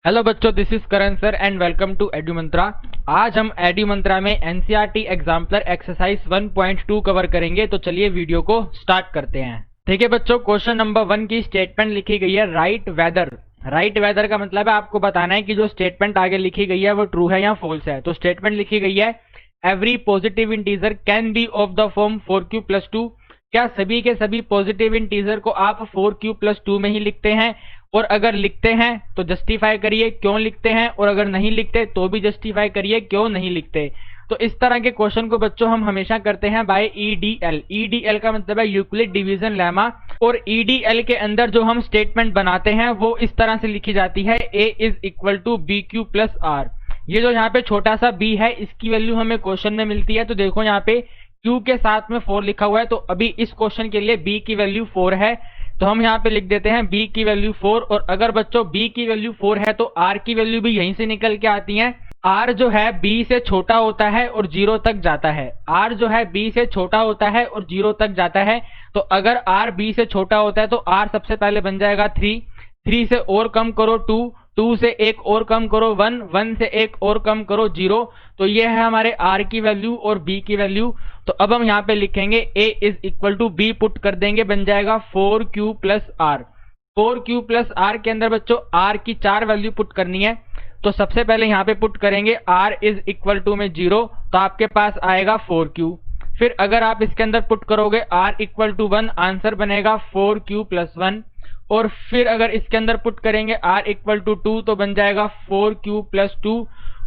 Hello बच्चों, this is Karan sir and welcome to Edu Mantra. आज हम एडू मंत्रा में एनसीईआरटी एग्जाम्पलर एक्सरसाइज 1.2 कवर करेंगे। तो चलिए वीडियो को स्टार्ट करते हैं। ठीक है बच्चों, क्वेश्चन नंबर 1 की स्टेटमेंट लिखी गई है राइट वेदर। राइट वेदर का मतलब है आपको बताना है कि जो स्टेटमेंट आगे लिखी गई है वो ट्रू है या फॉल्स है। तो स्टेटमेंट लिखी गई है every positive integer can be of the form 4q+2। क्या सभी के सभी पॉजिटिव इंटीजर को आप 4q+2 में ही लिखते हैं? और अगर लिखते हैं तो जस्टिफाई करिए क्यों लिखते हैं, और अगर नहीं लिखते तो भी जस्टिफाई करिए क्यों नहीं लिखते। तो इस तरह के क्वेश्चन को बच्चों हम हमेशा करते हैं बाय ईडीएल। ईडीएल का मतलब है यूक्लिड डिवीजन लेमा। और ईडीएल के अंदर जो हम स्टेटमेंट बनाते हैं वो इस तरह से लिखी जाती है a is equal to bq+r। ये जो यहाँ पे छोटा सा b है इसकी वैल्यू हमें क्वेश्चन में मिलती है। तो देखो यहाँ पे q के साथ में 4 लिखा हुआ है, तो अभी इस क्वेश्चन के लिए b की वैल्यू 4 है, तो हम यहाँ पे लिख देते हैं b की वैल्यू 4। और अगर बच्चों b की वैल्यू 4 है तो r की वैल्यू भी यहीं से निकल के आती है। r जो है b से छोटा होता है और 0 तक जाता है। r जो है b से छोटा होता है और 0 तक जाता है। तो अगर r b से छोटा होता है तो r सबसे पहले बन जाएगा 3, 3 से और कम करो 2, 2 से एक और कम करो 1, 1 से एक और कम करो 0। तो ये है हमारे r की वैल्यू और b की वैल्यू। तो अब हम यहाँ पे लिखेंगे a is equal to b, put कर देंगे, बन जाएगा 4q+r। 4q+r के अंदर बच्चों r की 4 वैल्यू पुट करनी है। तो सबसे पहले यहाँ पे पुट करेंगे r इज इक्वल टू में 0, तो आपके पास आएगा 4q। फिर अगर आप इसके अंदर पुट करोगे r इक्वल टू 1, आंसर बनेगा 4q+1। और फिर अगर इसके अंदर पुट करेंगे r इक्वल टू 2 तो बन जाएगा 4q+2।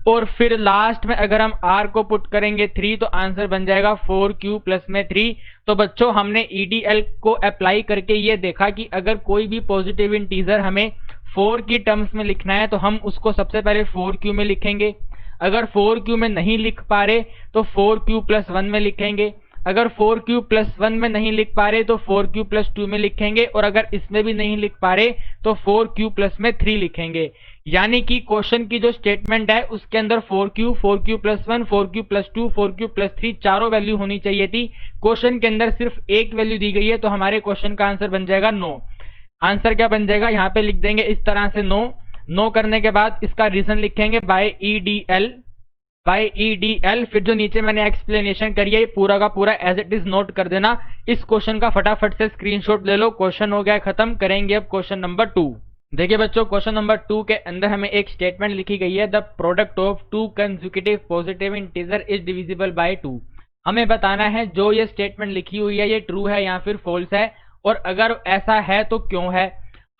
और फिर लास्ट में अगर हम r को पुट करेंगे 3 तो आंसर बन जाएगा 4q+3। तो बच्चों हमने EDL को अप्लाई करके ये देखा कि अगर कोई भी पॉजिटिव इंटीजर हमें 4 की टर्म्स में लिखना है तो हम उसको सबसे पहले 4q में लिखेंगे। अगर 4q में नहीं लिख पा रहे तो 4q+1 में लिखेंगे। अगर 4q+1 में नहीं लिख पा रहे तो 4q+2 में लिखेंगे। और अगर इसमें भी नहीं लिख पा रहे तो 4q+3 लिखेंगे। यानी कि क्वेश्चन की जो स्टेटमेंट है उसके अंदर 4q, 4q+1, 4q+2, 4q+3 चारों वैल्यू होनी चाहिए थी। क्वेश्चन के अंदर सिर्फ एक वैल्यू दी गई है, तो हमारे क्वेश्चन का आंसर बन जाएगा नो। आंसर क्या बन जाएगा, यहाँ पे लिख देंगे इस तरह से नो। नो करने के बाद इसका रीजन लिखेंगे बाय ईडीएल। बाय ईडीएल फिर जो नीचे मैंने एक्सप्लेनेशन करी है पूरा का पूरा एज इट इज नोट कर देना। इस क्वेश्चन का फटाफट से स्क्रीनशॉट ले लो। क्वेश्चन हो गया खत्म। करेंगे अब क्वेश्चन नंबर 2। देखिए बच्चों, क्वेश्चन नंबर 2 के अंदर हमें एक स्टेटमेंट लिखी गई है the product of 2 consecutive positive integer is divisible by 2। हमें बताना है जो ये स्टेटमेंट लिखी हुई है ये ट्रू है या फिर फॉल्स है, और अगर ऐसा है तो क्यों है।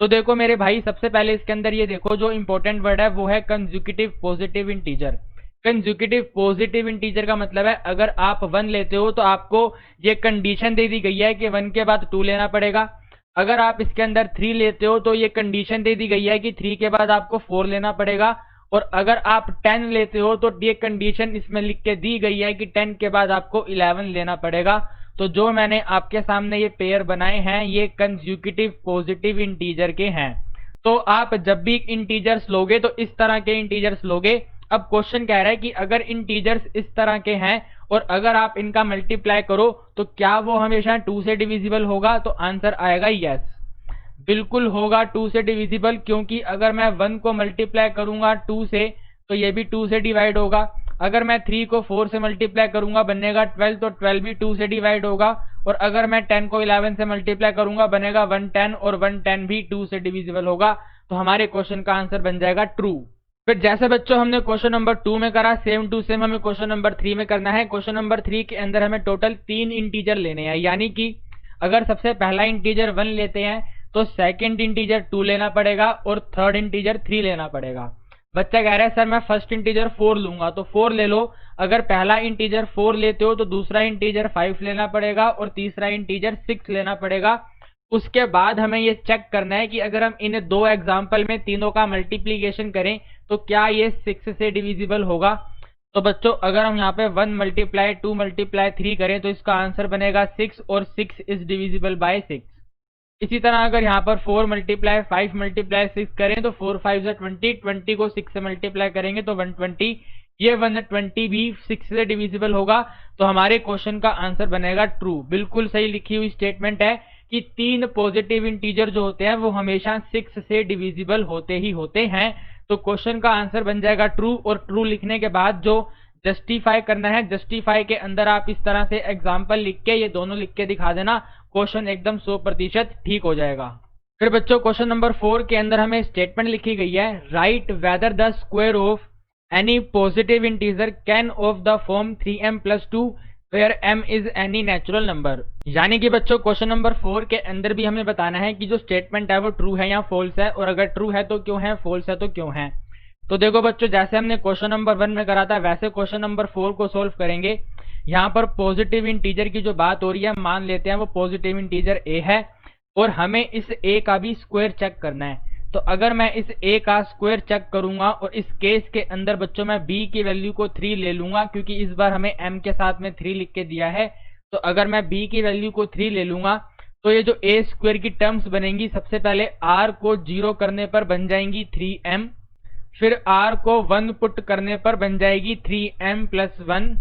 तो देखो मेरे भाई, सबसे पहले इसके अंदर ये देखो जो इंपॉर्टेंट वर्ड है वो है consecutive positive integer. Consecutive positive integer का मतलब है अगर आप 1 लेते हो तो आपको ये कंडीशन दे दी गई है कि 1 के बाद 2 लेना पड़ेगा। अगर आप इसके अंदर 3 लेते हो तो ये कंडीशन दे दी गई है कि 3 के बाद आपको 4 लेना पड़ेगा। और अगर आप 10 लेते हो तो ये कंडीशन इसमें लिख के दी गई है कि 10 के बाद आपको 11 लेना पड़ेगा। तो जो मैंने आपके सामने ये पेयर बनाए हैं ये कंसेक्यूटिव पॉजिटिव इंटीजर के हैं। तो आप जब भी इंटीजर्स लोगे तो इस तरह के इंटीजर्स लोगे। अब क्वेश्चन कह रहा है कि अगर इंटीजर्स इस तरह के हैं और अगर आप इनका मल्टीप्लाई करो तो क्या वो हमेशा 2 से डिविजिबल होगा। तो आंसर आएगा यस, बिल्कुल होगा 2 से डिविजिबल, क्योंकि अगर मैं 1 को मल्टीप्लाई करूंगा 2 से तो ये भी 2 से डिवाइड होगा। अगर मैं 3 को 4 से मल्टीप्लाई करूंगा बनेगा 12, तो 12 भी 2 से डिवाइड होगा। और अगर मैं 10 को 11 से मल्टीप्लाई करूंगा बनेगा 110, और 110 भी 2 से डिविजिबल होगा। तो हमारे क्वेश्चन का आंसर बन जाएगा ट्रू। फिर जैसे बच्चों हमने क्वेश्चन नंबर 2 में करा सेम टू सेम हमें क्वेश्चन नंबर 3 में करना है। क्वेश्चन नंबर 3 के अंदर हमें टोटल 3 इंटीजर लेने हैं। यानी कि अगर सबसे पहला इंटीजर 1 लेते हैं तो सेकंड इंटीजर 2 लेना पड़ेगा और थर्ड इंटीजर 3 लेना पड़ेगा। बच्चा कह रहा है सर मैं फर्स्ट इंटीजर 4 लूंगा, तो 4 ले लो। अगर पहला इंटीजर 4 लेते हो तो दूसरा इंटीजर 5 लेना पड़ेगा और तीसरा इंटीजर 6 लेना पड़ेगा। उसके बाद हमें ये चेक करना है कि अगर हम इन 2 एग्जाम्पल में तीनों का मल्टीप्लीकेशन करें तो क्या ये 6 से डिविजिबल होगा। तो बच्चों अगर हम यहाँ पे 1 मल्टीप्लाई 2 मल्टीप्लाई 3 करें तो इसका आंसर बनेगा 6, और 6 इज डिविजिबल बाय 6। इसी तरह अगर यहाँ पर 4 मल्टीप्लाई 5 मल्टीप्लाई 6 करें तो 4 5 20, 20 को 6 से मल्टीप्लाई करेंगे तो 120, ये 120 भी 6 से डिविजिबल होगा। तो हमारे क्वेश्चन का आंसर बनेगा ट्रू। बिल्कुल सही लिखी हुई स्टेटमेंट है कि 3 पॉजिटिव इंटीजर जो होते हैं वो हमेशा 6 से डिविजिबल होते ही होते हैं। तो क्वेश्चन का आंसर बन जाएगा ट्रू, और ट्रू लिखने के बाद जो जस्टिफाई करना है, जस्टिफाई के अंदर आप इस तरह से एग्जाम्पल लिख के ये दोनों लिख के दिखा देना, क्वेश्चन एकदम 100% ठीक हो जाएगा। फिर बच्चों क्वेश्चन नंबर 4 के अंदर हमें स्टेटमेंट लिखी गई है, right whether the square of any positive integer can of the form 3m+2 where m is any natural number. यानी कि बच्चों क्वेश्चन नंबर 4 के अंदर भी हमें बताना है कि जो स्टेटमेंट है वो ट्रू है या फॉल्स है, और अगर ट्रू है तो क्यों है, फॉल्स है तो क्यों है। तो देखो बच्चों, जैसे हमने क्वेश्चन नंबर 1 में करा था वैसे क्वेश्चन नंबर 4 को सोल्व करेंगे। यहाँ पर पॉजिटिव इंटीजर की जो बात हो रही है, मान लेते हैं वो पॉजिटिव इंटीजर a है, और हमें इस a का भी स्क्वायर चेक करना है। तो अगर मैं इस a का स्क्वायर चेक करूंगा, और इस केस के अंदर बच्चों मैं b की वैल्यू को 3 ले लूंगा, क्योंकि इस बार हमें m के साथ में 3 लिख के दिया है। तो अगर मैं b की वैल्यू को 3 ले लूंगा, तो ये जो a स्क्वायर की टर्म्स बनेंगी, सबसे पहले r को 0 करने पर बन जाएंगी 3m, फिर r को 1 पुट करने पर बन जाएगी 3m+1,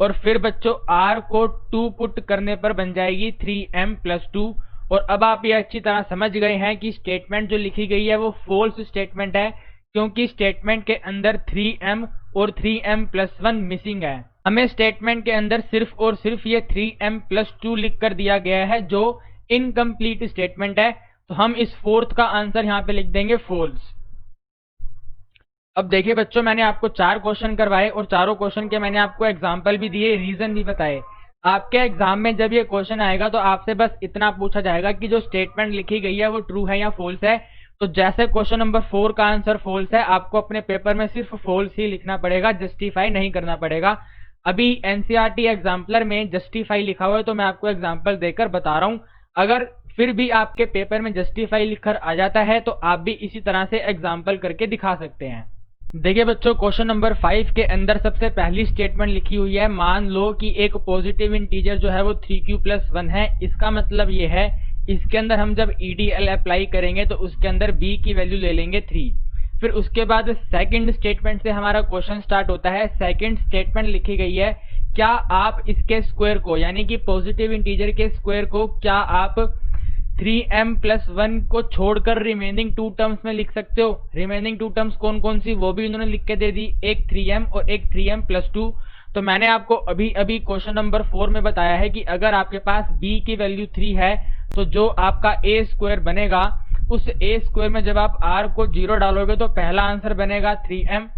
और फिर बच्चों r को 2 पुट करने पर बन जाएगी 3m+2। और अब आप ये अच्छी तरह समझ गए हैं कि स्टेटमेंट जो लिखी गई है वो फॉल्स स्टेटमेंट है, क्योंकि स्टेटमेंट के अंदर 3m और 3m+1 मिसिंग है। हमें स्टेटमेंट के अंदर सिर्फ और सिर्फ ये 3m+2 लिख कर दिया गया है, जो इनकम्प्लीट स्टेटमेंट है। तो हम इस फोर्थ का आंसर यहाँ पे लिख देंगे फॉल्स। अब देखिए बच्चों, मैंने आपको 4 क्वेश्चन करवाए, और चारों क्वेश्चन के मैंने आपको एग्जाम्पल भी दिए, रीजन भी बताए। आपके एग्जाम में जब ये क्वेश्चन आएगा तो आपसे बस इतना पूछा जाएगा कि जो स्टेटमेंट लिखी गई है वो ट्रू है या फॉल्स है। तो जैसे क्वेश्चन नंबर 4 का आंसर फॉल्स है, आपको अपने पेपर में सिर्फ फॉल्स ही लिखना पड़ेगा, जस्टिफाई नहीं करना पड़ेगा। अभी एनसीईआरटी एग्जाम्पलर में जस्टिफाई लिखा हुआ है, तो मैं आपको एग्जाम्पल देकर बता रहा हूँ। अगर फिर भी आपके पेपर में जस्टिफाई लिखकर आ जाता है तो आप भी इसी तरह से एग्जाम्पल करके दिखा सकते हैं। देखिए बच्चों, क्वेश्चन नंबर 5 के अंदर सबसे पहली स्टेटमेंट लिखी हुई है, मान लो कि एक पॉजिटिव इंटीजर जो है वो 3q+1 है। इसका मतलब ये है, इसके अंदर हम जब EDL अप्लाई करेंगे तो उसके अंदर b की वैल्यू ले लेंगे 3। फिर उसके बाद सेकंड स्टेटमेंट से हमारा क्वेश्चन स्टार्ट होता है। सेकंड स्टेटमेंट लिखी गई है, क्या आप इसके स्क्वायर को, यानी कि पॉजिटिव इंटीजर के स्क्वायर को, क्या आप 3m+1 को छोड़कर रिमेनिंग 2 टर्म्स में लिख सकते हो। रिमेनिंग 2 टर्म्स कौन कौन सी, वो भी उन्होंने लिख के दे दी, एक 3m और एक 3m+2। तो मैंने आपको अभी अभी क्वेश्चन नंबर 4 में बताया है कि अगर आपके पास b की वैल्यू 3 है, तो जो आपका a स्क्वायर बनेगा, उस a स्क्वायर में जब आप r को 0 डालोगे तो पहला आंसर बनेगा 3m।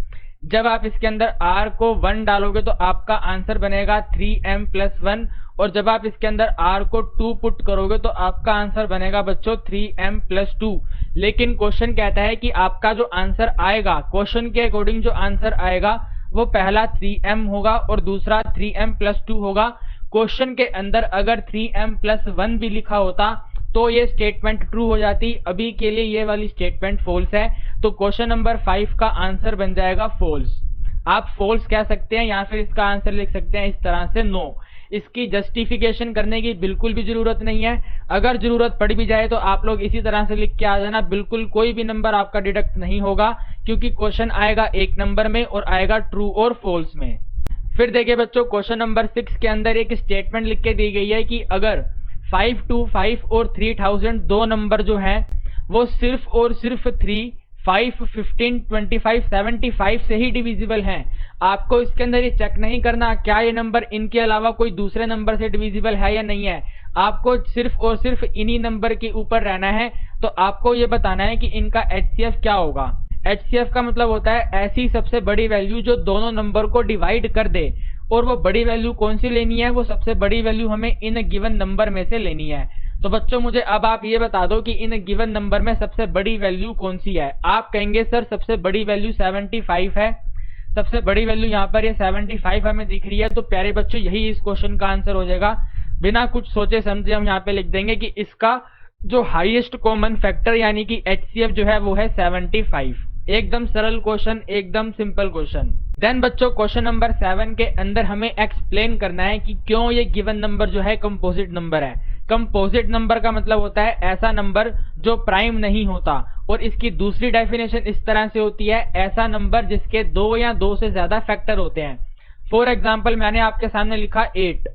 जब आप इसके अंदर r को 1 डालोगे तो आपका आंसर बनेगा 3m+1, और जब आप इसके अंदर r को 2 पुट करोगे तो आपका आंसर बनेगा बच्चों 3m+2। लेकिन क्वेश्चन कहता है कि आपका जो आंसर आएगा, क्वेश्चन के अकॉर्डिंग जो आंसर आएगा वो पहला 3m होगा और दूसरा 3m+2 होगा। क्वेश्चन के अंदर अगर 3m+1 भी लिखा होता तो ये स्टेटमेंट ट्रू हो जाती। अभी के लिए ये वाली स्टेटमेंट फॉल्स है, तो क्वेश्चन नंबर 5 का आंसर बन जाएगा फॉल्स। आप फॉल्स कह सकते हैं या फिर इसका आंसर लिख सकते हैं इस तरह से, नो। इसकी जस्टिफिकेशन करने की बिल्कुल भी जरूरत नहीं है। अगर जरूरत पड़ भी जाए तो आप लोग इसी तरह से लिख के आ जाना, बिल्कुल कोई भी नंबर आपका डिडक्ट नहीं होगा, क्योंकि क्वेश्चन आएगा 1 नंबर में और आएगा ट्रू और फॉल्स में। फिर देखिए बच्चों, क्वेश्चन नंबर 6 के अंदर एक स्टेटमेंट लिख के दी गई है कि अगर 525 और 3000 दो नंबर जो हैं वो सिर्फ और सिर्फ 3, 5, 15, 25, 75 से ही डिविजिबल हैं। आपको इसके अंदर ये चेक नहीं करना क्या ये नंबर इनके अलावा कोई दूसरे नंबर से डिविजिबल है या नहीं है। आपको सिर्फ और सिर्फ इन्हीं नंबर के ऊपर रहना है। तो आपको ये बताना है कि इनका HCF क्या होगा। HCF का मतलब होता है ऐसी सबसे बड़ी वैल्यू जो दोनों नंबर को डिवाइड कर दे। और वो बड़ी वैल्यू कौन सी लेनी है, वो सबसे बड़ी वैल्यू हमें इन गिवन नंबर में से लेनी है। तो बच्चों मुझे अब आप ये बता दो कि इन गिवन नंबर में सबसे बड़ी वैल्यू कौन सी है। आप कहेंगे सर सबसे बड़ी वैल्यू 75 है, सबसे बड़ी वैल्यू यहाँ पर ये 75 हमें दिख रही है। तो प्यारे बच्चों यही इस क्वेश्चन का आंसर हो जाएगा। बिना कुछ सोचे समझे हम यहाँ पे लिख देंगे कि इसका जो हाईएस्ट कॉमन फैक्टर यानी कि HCF जो है वो है 75। एकदम सरल क्वेश्चन, एकदम सिंपल क्वेश्चन। देन बच्चों क्वेश्चन नंबर 7 के अंदर हमें एक्सप्लेन करना है कि क्यों ये गिवन नंबर जो है कंपोजिट नंबर है। कंपोजिट नंबर का मतलब होता है ऐसा नंबर जो प्राइम नहीं होता, और इसकी दूसरी डेफिनेशन इस तरह से होती है ऐसा नंबर जिसके 2 या 2 से ज्यादा फैक्टर होते हैं। फॉर एग्जाम्पल मैंने आपके सामने लिखा 8,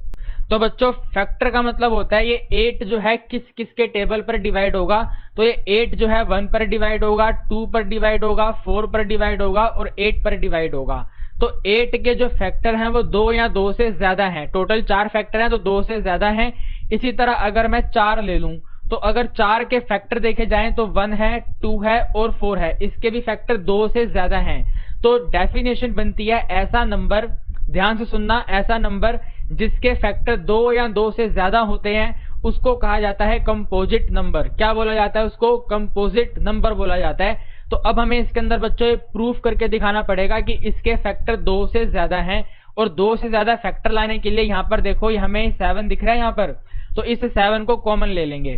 तो बच्चों फैक्टर का मतलब होता है ये 8 जो है किस किस के टेबल पर डिवाइड होगा, तो ये 8 जो है 1 पर डिवाइड होगा, 2 पर डिवाइड होगा, 4 पर डिवाइड होगा और 8 पर डिवाइड होगा। तो 8 के जो फैक्टर हैं वो 2 या 2 से ज्यादा हैं, टोटल 4 फैक्टर हैं तो 2 से ज्यादा हैं। इसी तरह अगर मैं 4 ले लूं तो अगर 4 के फैक्टर देखे जाएं तो 1 है, 2 है और 4 है, इसके भी फैक्टर 2 से ज्यादा हैं। तो डेफिनेशन बनती है ऐसा नंबर, ध्यान से सुनना, ऐसा नंबर जिसके फैक्टर 2 या 2 से ज्यादा होते हैं उसको कहा जाता है कंपोजिट नंबर। क्या बोला जाता है उसको? कंपोजिट नंबर बोला जाता है। तो अब हमें इसके अंदर बच्चों प्रूफ करके दिखाना पड़ेगा कि इसके फैक्टर 2 से ज्यादा हैं, और 2 से ज्यादा फैक्टर लाने के लिए यहाँ पर देखो हमें 7 दिख रहा है यहाँ पर, तो इस 7 को कॉमन ले लेंगे।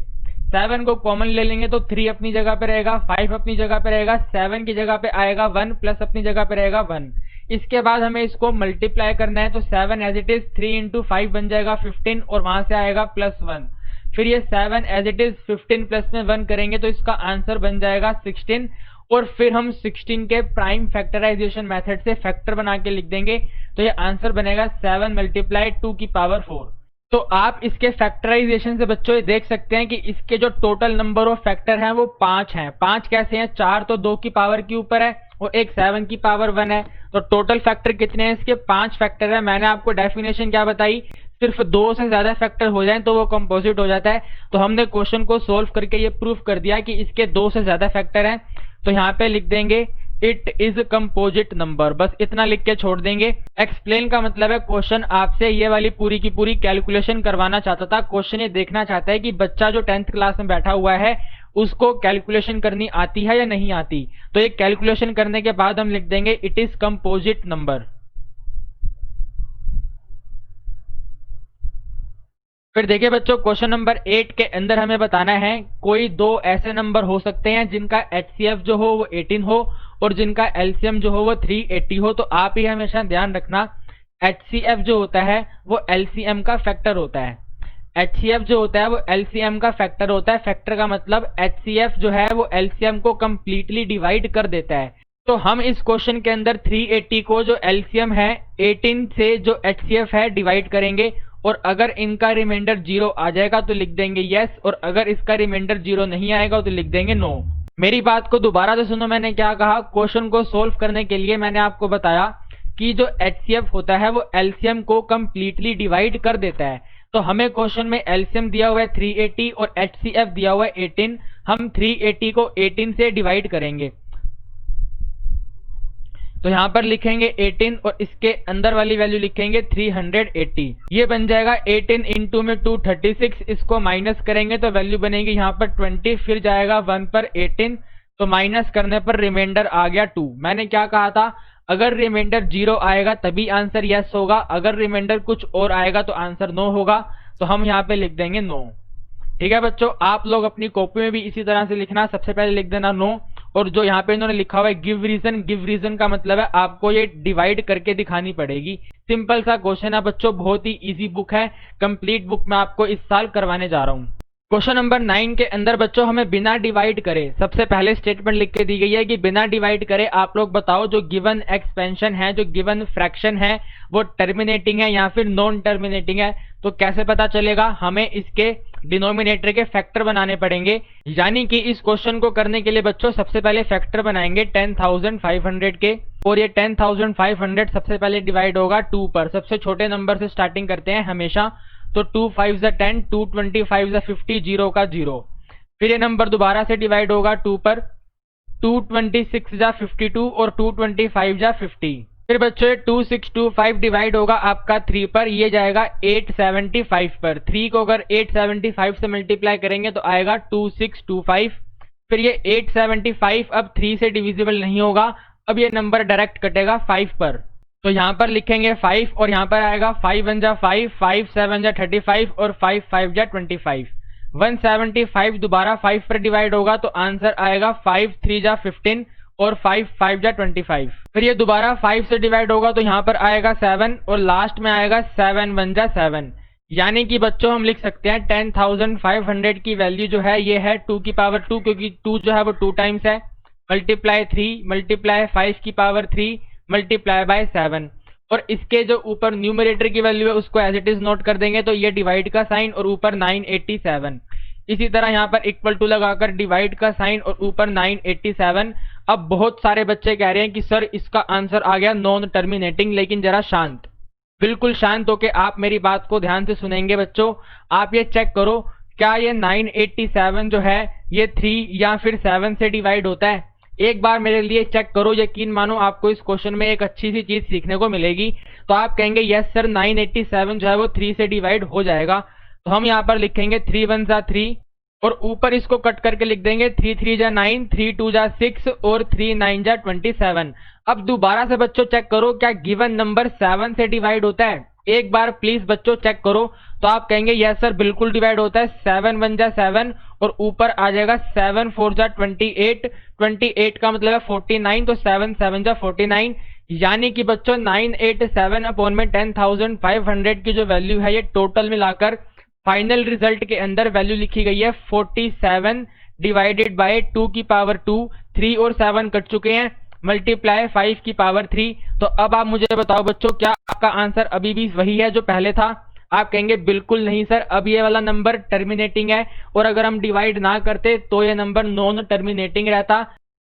7 को कॉमन ले लेंगे तो 3 अपनी जगह पे रहेगा, 5 अपनी जगह पे रहेगा, 7 की जगह पे आएगा 1 प्लस अपनी जगह पे रहेगा 1। इसके बाद हमें इसको मल्टीप्लाई करना है तो 7 एज इट इज 3 इंटू 5 बन जाएगा 15 और वहां से आएगा +1। फिर ये 7 एज इट इज 15 प्लस में 1 करेंगे तो इसका आंसर बन जाएगा 16, और फिर हम 16 के प्राइम फैक्टराइजेशन मेथड से फैक्टर बना के लिख देंगे तो ये आंसर बनेगा 7 मल्टीप्लाई 2 की पावर 4। तो आप इसके फैक्टराइजेशन से बच्चों ये देख सकते हैं कि इसके जो टोटल नंबर ऑफ फैक्टर हैं वो 5 हैं। 5 कैसे हैं? 4 तो 2 की पावर के ऊपर है और एक 7 की पावर 1 है, तो टोटल फैक्टर कितने हैं इसके? 5 फैक्टर है। मैंने आपको डेफिनेशन क्या बताई? सिर्फ 2 से ज्यादा फैक्टर हो जाए तो वो कंपोजिट हो जाता है। तो हमने क्वेश्चन को सोल्व करके ये प्रूफ कर दिया कि इसके 2 से ज्यादा फैक्टर हैं। तो यहाँ पे लिख देंगे इट इज कंपोजिट नंबर, बस इतना लिख के छोड़ देंगे। एक्सप्लेन का मतलब है क्वेश्चन आपसे ये वाली पूरी की पूरी कैलकुलेशन करवाना चाहता था। क्वेश्चन ये देखना चाहता है कि बच्चा जो 10th क्लास में बैठा हुआ है उसको कैलकुलेशन करनी आती है या नहीं आती। तो ये कैलकुलेशन करने के बाद हम लिख देंगे इट इज कंपोजिट नंबर। फिर देखिए बच्चों क्वेश्चन नंबर 8 के अंदर हमें बताना है कोई 2 ऐसे नंबर हो सकते हैं जिनका HCF जो हो वो 18 हो और जिनका LCM जो हो वो 380 हो। तो आप ही हमेशा ध्यान रखना HCF जो होता है वो LCM का फैक्टर होता है। HCF जो होता है वो LCM का फैक्टर होता है। फैक्टर का मतलब HCF जो है वो LCM को कंप्लीटली डिवाइड कर देता है। तो हम इस क्वेश्चन के अंदर 380 को जो LCM है 18 से जो HCF है डिवाइड करेंगे, और अगर इनका रिमाइंडर 0 आ जाएगा तो लिख देंगे यस, और अगर इसका रिमाइंडर 0 नहीं आएगा तो लिख देंगे नो। मेरी बात को दोबारा से सुनो, मैंने क्या कहा? क्वेश्चन को सोल्व करने के लिए मैंने आपको बताया कि जो HCF होता है वो LCM को कंप्लीटली डिवाइड कर देता है। तो हमें क्वेश्चन में LCM दिया हुआ है 380 और HCF दिया हुआ है 18। हम 380 को 18 से डिवाइड करेंगे तो यहाँ पर लिखेंगे 18 और इसके अंदर वाली वैल्यू लिखेंगे 380। ये बन जाएगा 18 इंटू में 236, इसको माइनस करेंगे तो वैल्यू बनेगी यहाँ पर 20, फिर जाएगा 1 पर 18, तो माइनस करने पर रिमाइंडर आ गया 2। मैंने क्या कहा था? अगर रिमाइंडर 0 आएगा तभी आंसर यस होगा, अगर रिमाइंडर कुछ और आएगा तो आंसर नो होगा। तो हम यहाँ पे लिख देंगे नो। ठीक है बच्चों, आप लोग अपनी कॉपी में भी इसी तरह से लिखना। सबसे पहले लिख देना नो, और जो यहाँ पे इन्होंने लिखा हुआ है गिव रीजन, गिव रीजन का मतलब है आपको ये डिवाइड करके दिखानी पड़ेगी। सिंपल सा क्वेश्चन है बच्चों, बहुत ही इजी बुक है, कंप्लीट बुक मैं आपको इस साल करवाने जा रहा हूँ। क्वेश्चन नंबर 9 के अंदर बच्चों हमें बिना डिवाइड करे, सबसे पहले स्टेटमेंट लिख के दी गई है कि बिना डिवाइड करे आप लोग बताओ जो गिवन एक्सपेंशन है, जो गिवन फ्रैक्शन है वो टर्मिनेटिंग है या फिर नॉन टर्मिनेटिंग है। तो कैसे पता चलेगा? हमें इसके डिनोमिनेटर के फैक्टर बनाने पड़ेंगे। यानी कि इस क्वेश्चन को करने के लिए बच्चों सबसे पहले फैक्टर बनाएंगे 10,500 के, और ये 10,500 सबसे पहले डिवाइड होगा 2 पर। सबसे छोटे नंबर से स्टार्टिंग करते हैं हमेशा, तो 2 5 10, 2 25 50, 0 का 0। फिर ये नंबर दोबारा से डिवाइड होगा 2 पर, 2 26 52 और 2 25 50। फिर बच्चों 2625 डिवाइड होगा आपका 3 पर, ये जाएगा 875 पर। 3 को अगर 875 से मल्टीप्लाई करेंगे तो आएगा 2625। फिर ये 875 अब 3 से डिविजिबल नहीं होगा, अब ये नंबर डायरेक्ट कटेगा 5 पर। तो यहाँ पर लिखेंगे 5 और यहाँ पर आएगा 5 1 जा 5, 5 7 जा 35 और 5 5 जा 25। 175 दोबारा 5 पर डिवाइड होगा तो आंसर आएगा 5 3 जा 15 और 5 5 जा 25। फिर ये दोबारा 5 से डिवाइड होगा तो यहाँ पर आएगा 7 और लास्ट में आएगा 7 1 जा 7। यानी कि बच्चों हम लिख सकते हैं 10,500 की वैल्यू जो है ये है 2 की पावर 2, क्योंकि 2 जो है वो 2 टाइम्स है, मल्टीप्लाई 3 मल्टीप्लाई 5 की पावर 3 मल्टीप्लाई बाय 7। और इसके जो ऊपर न्यूमरेटर की वैल्यू है उसको एज इट इज नोट कर देंगे, तो ये डिवाइड का साइन और ऊपर 987। इसी तरह यहाँ पर इक्वल टू लगाकर डिवाइड का साइन और ऊपर 987। अब बहुत सारे बच्चे कह रहे हैं कि सर इसका आंसर आ गया नॉन टर्मिनेटिंग, लेकिन जरा शांत, बिल्कुल शांत होके आप मेरी बात को ध्यान से सुनेंगे बच्चों। आप ये चेक करो, क्या ये 987 जो है ये 3 या फिर 7 से डिवाइड होता है? एक बार मेरे लिए चेक करो, यकीन मानो आपको इस क्वेश्चन में एक अच्छी सी चीज सीखने को मिलेगी। तो आप कहेंगे यस सर 987 जो है वो 3 से डिवाइड हो जाएगा। तो हम यहाँ पर लिखेंगे 3 1 जा 3 और ऊपर इसको कट करके लिख देंगे 3 3 जा 9, 3 2 जा 6 और 3 9 जा 27। अब दोबारा से बच्चों चेक करो, क्या गिवन नंबर 7 से डिवाइड होता है? एक बार प्लीज बच्चों चेक करो। तो आप कहेंगे यस सर बिल्कुल डिवाइड होता है, 7 1 जा 7 और ऊपर आ जाएगा 7 4 जा 28, 28 का मतलब है 49, तो 7 7 जा 49। यानी कि बच्चों 987 अपॉन में 10,500 की जो वैल्यू है ये टोटल मिलाकर फाइनल रिजल्ट के अंदर वैल्यू लिखी गई है 47 डिवाइडेड बाय 2 की पावर 2, 3 और 7 कट चुके हैं, मल्टीप्लाई 5 की पावर 3। तो अब आप मुझे बताओ बच्चों, क्या आपका आंसर अभी भी वही है जो पहले था? आप कहेंगे बिल्कुल नहीं सर, अब ये वाला नंबर टर्मिनेटिंग है और अगर हम डिवाइड ना करते तो ये नंबर नॉन टर्मिनेटिंग रहता।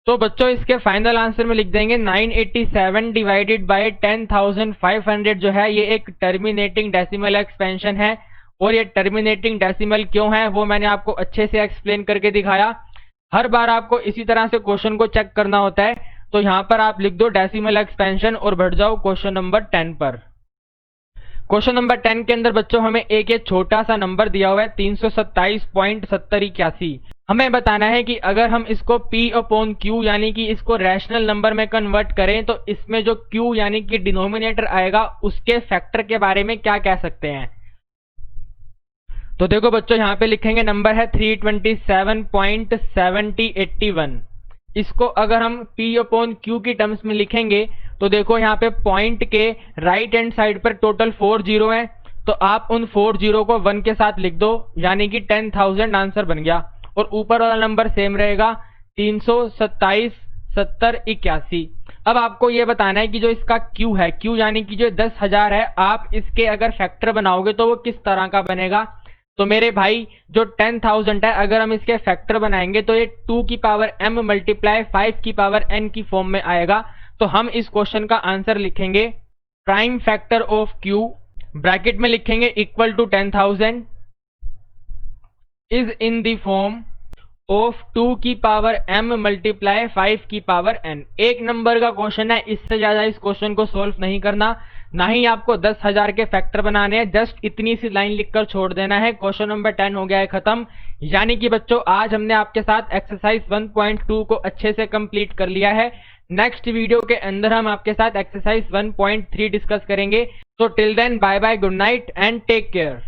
तो बच्चों इसके फाइनल आंसर में लिख देंगे 987 डिवाइडेड बाय 10,500 जो है ये एक टर्मिनेटिंग डेसिमल एक्सपेंशन है। और ये टर्मिनेटिंग डेसिमल क्यों है वो मैंने आपको अच्छे से एक्सप्लेन करके दिखाया। हर बार आपको इसी तरह से क्वेश्चन को चेक करना होता है। तो यहां पर आप लिख दो डेसिमल एक्सपेंशन और बढ़ जाओ क्वेश्चन नंबर 10 पर। क्वेश्चन नंबर 10 के अंदर बच्चों हमें एक छोटा सा नंबर दिया हुआ है 327.7081। हमें बताना है कि अगर हम इसको P अपॉन Q यानी कि इसको रैशनल नंबर में कन्वर्ट करें तो इसमें जो Q यानी कि डिनोमिनेटर आएगा उसके फैक्टर के बारे में क्या कह सकते हैं। तो देखो बच्चों यहाँ पे लिखेंगे नंबर है 327.7081। इसको अगर हम P अपॉन Q की टर्म्स में लिखेंगे तो देखो यहाँ पे पॉइंट के राइट हैंड साइड पर टोटल 4 जीरो है, तो आप उन 4 जीरो को 1 के साथ लिख दो, यानी कि 10,000 आंसर बन गया। और ऊपर वाला नंबर सेम रहेगा 327.7081। अब आपको ये बताना है कि जो इसका Q है, Q यानी कि जो 10,000 है, आप इसके अगर फैक्टर बनाओगे तो वो किस तरह का बनेगा। तो मेरे भाई जो 10,000 है अगर हम इसके फैक्टर बनाएंगे तो ये 2 की पावर m मल्टीप्लाई 5 की पावर n की फॉर्म में आएगा। तो हम इस क्वेश्चन का आंसर लिखेंगे prime factor of Q bracket में लिखेंगे equal to 10,000 is in the form of 2 की पावर m मल्टीप्लाई 5 की पावर n। एक नंबर का क्वेश्चन है, इससे ज्यादा इस क्वेश्चन को सॉल्व नहीं करना, ना ही आपको 10,000 के फैक्टर बनाने हैं, जस्ट इतनी सी लाइन लिखकर छोड़ देना है। क्वेश्चन नंबर 10 हो गया है खत्म। यानी कि बच्चों आज हमने आपके साथ एक्सरसाइज 1.2 को अच्छे से कंप्लीट कर लिया है। नेक्स्ट वीडियो के अंदर हम आपके साथ एक्सरसाइज 1.3 डिस्कस करेंगे। तो till then bye bye, good night and take care.